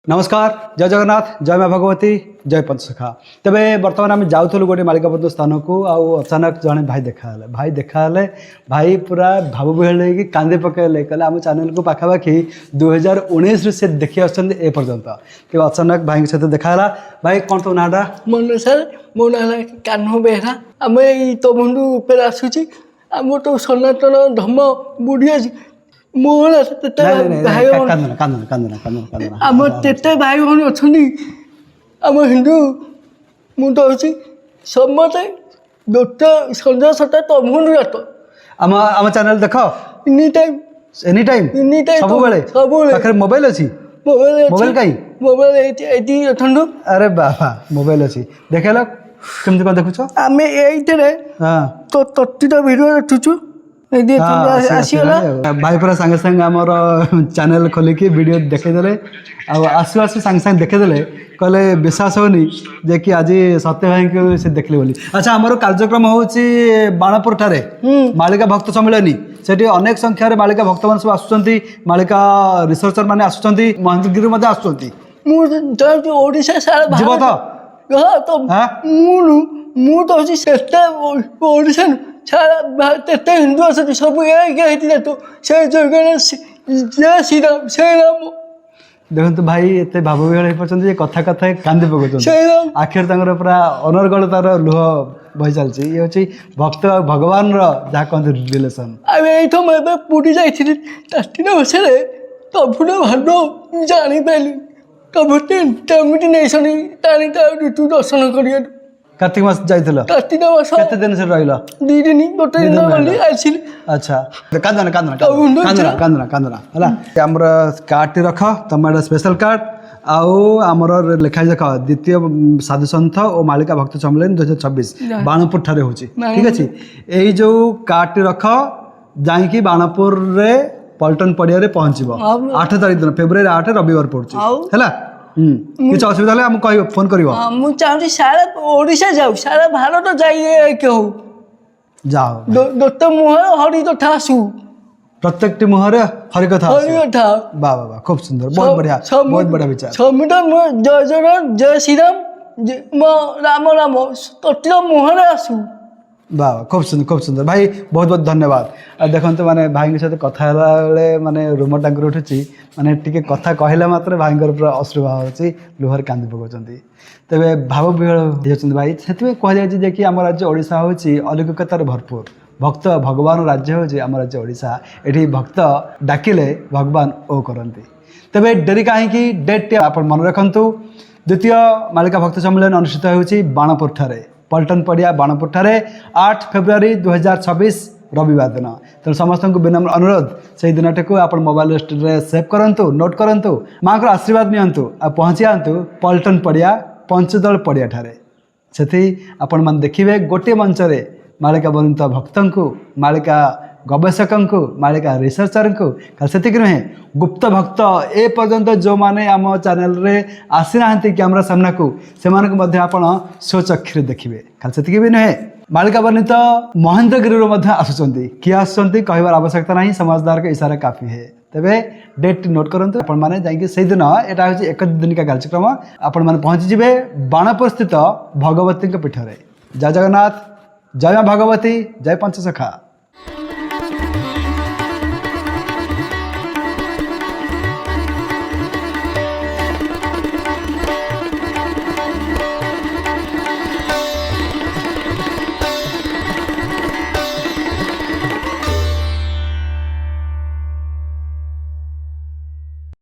नमस्कार जय जगन्नाथ जय माँ भगवती जय पंचसखा तेबे बर्तमान आम जाऊँ गोटे मालिकाबंधु स्थान को अचानक जड़े भाई देखाले भाई पूरा भाव विहल कि कांदी पकड़े कहले आम चैनल को पाखापाखि 2019 से देखी आपर्यंत तेज अचानक भाई सहित देखाला भाई कौन तो नाटा मन सर मो ना कान्ह बेहरा आम तो बंधु उपर आसूची आम तो सनातन धर्म बुढ़ी अच्छी मोहन भाई आम तेते भाई भौणी अच्छा आम हिंदू मुझे समस्ते दोटे संजय सटा तो मुझे जात आम आम चैनल देख एनी टाइम सब पाखे मोबाइल अच्छी मोबाइल कहीं मोबाइल अठंडु अरे बाबा मोबाइल अच्छी देखेल केमती कौन देखुच आम ये तो तत्ता भिडियो देखुचु भाई पूरा सांगे सांगे आमर चैनल खोलिकी वीडियो देखेदेले आसु आसु सांगे सांगे देखेदेले कहले विश्वास होनी जे कि आज सत्य भाई को से देखले बोली। अच्छा आमर कार्यक्रम होची बाणपुर ठारे मालिका भक्त सम्मेलन सेठी अनेक संख्यार मालिका भक्त मान सब आसुचंती मालिका रिसर्चर माने आसुचंती महेंद्रगिरी मध्ये आसुचंती मु ओडिशा सारा जीव तो मु तो होची सेटा ओडिशा सारा तेते हिंदू आसती सब ये तो से जगह जय श्री राम देखो भाई एत भाव विहल हो कथा कथा कांदी पकाउछन आखिर तांगर पूरा अनर्गल तार लुह बही चलती ये हूँ भक्त भगवान जहाँ कहते रिलेसन ये मैं पुरी जाइए तास्टिन बसरे तबुना भाव जानी पाइली तब तमिटी नहीं टाणी तू दर्शन कर कार्तिक मास जाइल कार्तिक मास केते दिन से रहिला 2 दिन गोटे दिन गली आइसिल अच्छा कांदना कांदना कांदना कांदना कांदना हला हमर कार्ड रख तमरा स्पेशल कार्ड आउ आमर लिखा देख द्वितीय साधु सन्थ और मालिका भक्त सम्मेलन 2026 बाणपुर ठारे होची ठीक अछि एई जो कार्ड रख जाई बाणपुर रे पल्टन पड़िया रे पहुंचबो 8 तारिख दिन फेब्रुआरी 8 रविवार पड़ुची हैला किसी असुविधा हेल्ले कह फोन कर मुझे सारा ओडिशा जाऊ सारा भारत जाइए कहू जाओ दोते मुहर हरि कथा आसू प्रत्येक मुहर हरि कथा वाह वाह खूब सुंदर बहुत बढ़िया विचार समित जय जगन्नाथ जय श्री राम राम राम तोर मुहर आसू वाह खूब सुंदर भाई बहुत बहुत धन्यवाद देखते तो माने भाई सहित कथा माने रूम टांगर उठुची माने टिके कथा कहला मात्र भाई पूरा अश्रुभाव होची लुहर कांदी पकाउछंती तेबे भाव विहल होछंती भाई सेतबे कह जाय जे कि हम राज्य ओडिशा होची अलौकिकतार भरपूर भक्त भगवान राज्य होची हम राज्य ओडिशा एठी भक्त डाकिले भगवान ओ करंती तेबे डेरी काहे कि डेट आपण मन रखंतु द्वितीय मालिका भक्त सम्मेलन अनुष्ठित होची बाणपुर ठारे पल्टन पड़िया बाणपुर ठारे 8 फेब्रुआरी 2026 रविवार दिन तेणु समस्त को विनम्र अनुरोध से दिन को आप मोबाइल रे सेव करूँ नोट करूँ माँ को आशीर्वाद नियंतु आ पहुँची आंतु पल्टन पड़िया पंचदल पड़िया ठारे से आपण मैंने देखिए गोटे मंच रे मालिका बनित भक्त को मालिका गवेषक को मालिका रिसर्चर को से नुहे गुप्त भक्त ए पर्यंत जो माने आम चैनल रे आसी ना कैमरा सामना को से स्वचक्षु देखिए खाली से भी नुहे मालिका बनित महेंद्रगिरी आसुँच किए आसुँच कहबार आवश्यकता नहीं समझदार के इशारा काफी है तेबे डेट नोट करूँ आपण मैंने जाकि दिन यहाँ हूँ एक दिनिका कार्यक्रम आपण मैंने पहुँचीजे बाणपुर स्थित भगवती पीठ में जय जगन्नाथ जय माँ भगवती जय पंचसखा।